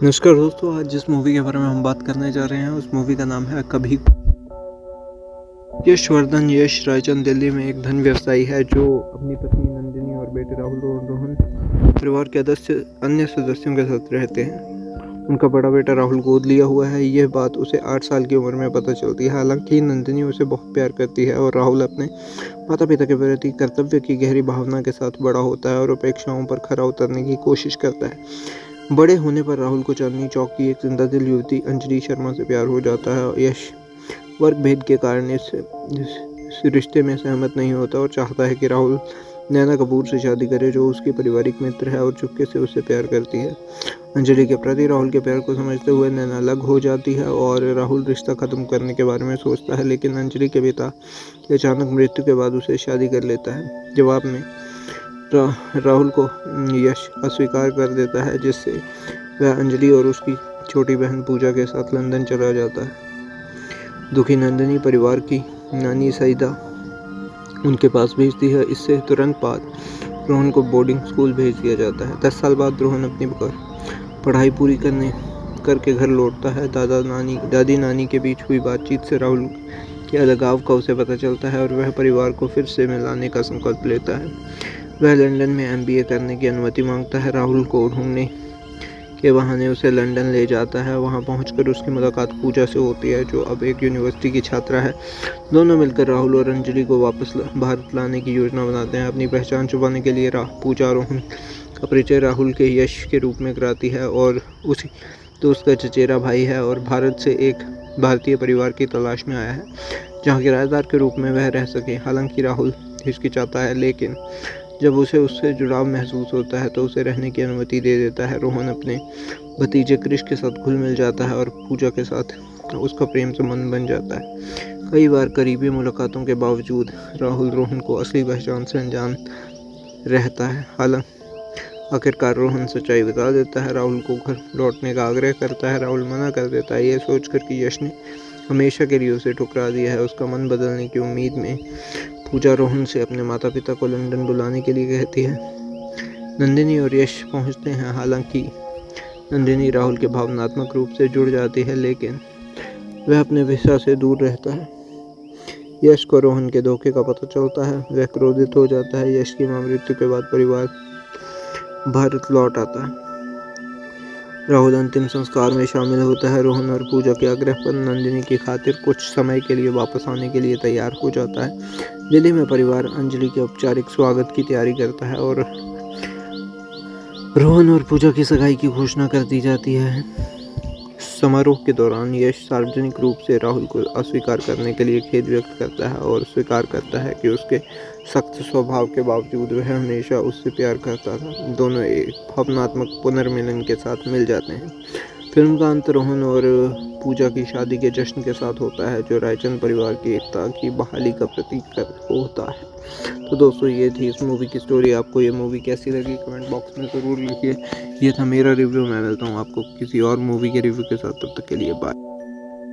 नमस्कार दोस्तों, आज जिस मूवी के बारे में हम बात करने जा रहे हैं उस मूवी का नाम है कभी। यशवर्धन यश रायचंद दिल्ली में एक धन व्यवसायी है जो अपनी पत्नी नंदिनी और बेटे राहुल और रोहन परिवार के अन्य सदस्यों के साथ रहते हैं। उनका बड़ा बेटा राहुल गोद लिया हुआ है। यह बात उसे 8 साल की उम्र में पता चलती है। हालांकि नंदिनी उसे बहुत प्यार करती है और राहुल अपने माता पिता के प्रति कर्तव्य की गहरी भावना के साथ बड़ा होता है और अपेक्षाओं पर खरा उतरने की कोशिश करता है। बड़े होने पर राहुल को चांदनी चौक की एक जिंदा दिल युवती अंजलि शर्मा से प्यार हो जाता है। यश वर्ग भेद के कारण इस रिश्ते में सहमत नहीं होता और चाहता है कि राहुल नैना कपूर से शादी करे, जो उसकी पारिवारिक मित्र है और चुपके से उससे प्यार करती है। अंजलि के प्रति राहुल के प्यार को समझते हुए नैना अलग हो जाती है और राहुल रिश्ता खत्म करने के बारे में सोचता है, लेकिन अंजलि के पिता की अचानक मृत्यु के बाद उसे शादी कर लेता है। जवाब में राहुल को यश अस्वीकार कर देता है, जिससे वह अंजलि और उसकी छोटी बहन पूजा के साथ लंदन चला जाता है। दुखी नंदिनी परिवार की नानी सईदा उनके पास भेजती है। इससे तुरंत बाद रोहन को बोर्डिंग स्कूल भेज दिया जाता है। 10 साल बाद रोहन अपनी पढ़ाई पूरी करके घर लौटता है। दादी नानी के बीच हुई बातचीत से राहुल के अलगाव का उसे पता चलता है और वह परिवार को फिर से मिलाने का संकल्प लेता है। वह लंदन में MBA करने की अनुमति मांगता है। राहुल को ढूंढने के बहाने उसे लंदन ले जाता है। वहां पहुंचकर उसकी मुलाकात पूजा से होती है, जो अब एक यूनिवर्सिटी की छात्रा है। दोनों मिलकर राहुल और अंजलि को वापस भारत लाने की योजना बनाते हैं। अपनी पहचान छुपाने के लिए पूजा रोहन का परिचय राहुल के यश के रूप में कराती है और उसी दोस्त का चचेरा भाई है और भारत से एक भारतीय परिवार की तलाश में आया है जहाँ किराएदार के रूप में वह रह सके। हालांकि राहुल हिचकिचाता है, लेकिन जब उसे उससे जुड़ाव महसूस होता है तो उसे रहने की अनुमति दे देता है। रोहन अपने भतीजे क्रिश के साथ घुल मिल जाता है और पूजा के साथ उसका प्रेम संबंध बन जाता है। कई बार करीबी मुलाकातों के बावजूद राहुल रोहन को असली पहचान से अनजान रहता है। हालांकि आखिरकार रोहन सच्चाई बता देता है, राहुल को घर लौटने का आग्रह करता है। राहुल मना कर देता है, यह सोचकर कि यश ने हमेशा के लिए उसे ठुकरा दिया है। उसका मन बदलने की उम्मीद में पूजा रोहन से अपने माता पिता को लंदन बुलाने के लिए कहती है। नंदिनी और यश पहुंचते हैं। हालांकि नंदिनी राहुल के भावनात्मक रूप से जुड़ जाती है, लेकिन वह अपने विषय से दूर रहता है। यश को रोहन के धोखे का पता चलता है। वह क्रोधित हो जाता है। यश की मां मृत्यु के बाद परिवार भारत लौट आता है। राहुल अंतिम संस्कार में शामिल होता है। रोहन और पूजा के आग्रह पर नंदिनी की खातिर कुछ समय के लिए वापस आने के लिए तैयार हो जाता है। दिल्ली में परिवार अंजलि के औपचारिक स्वागत की तैयारी करता है और रोहन और पूजा की सगाई की घोषणा कर दी जाती है। समारोह के दौरान यश सार्वजनिक रूप से राहुल को अस्वीकार करने के लिए खेद व्यक्त करता है और स्वीकार करता है कि उसके सख्त स्वभाव के बावजूद वह हमेशा उससे प्यार करता था। दोनों एक भावनात्मक पुनर्मिलन के साथ मिल जाते हैं। फिल्म का अंत रोहन और पूजा की शादी के जश्न के साथ होता है, जो रायचंद परिवार की एकता की बहाली का प्रतीक होता है। तो दोस्तों, ये थी इस मूवी की स्टोरी। आपको ये मूवी कैसी लगी कमेंट बॉक्स में ज़रूर लिखिए। ये था मेरा रिव्यू। मैं मिलता हूँ आपको किसी और मूवी के रिव्यू के साथ। तब तक के लिए बाय।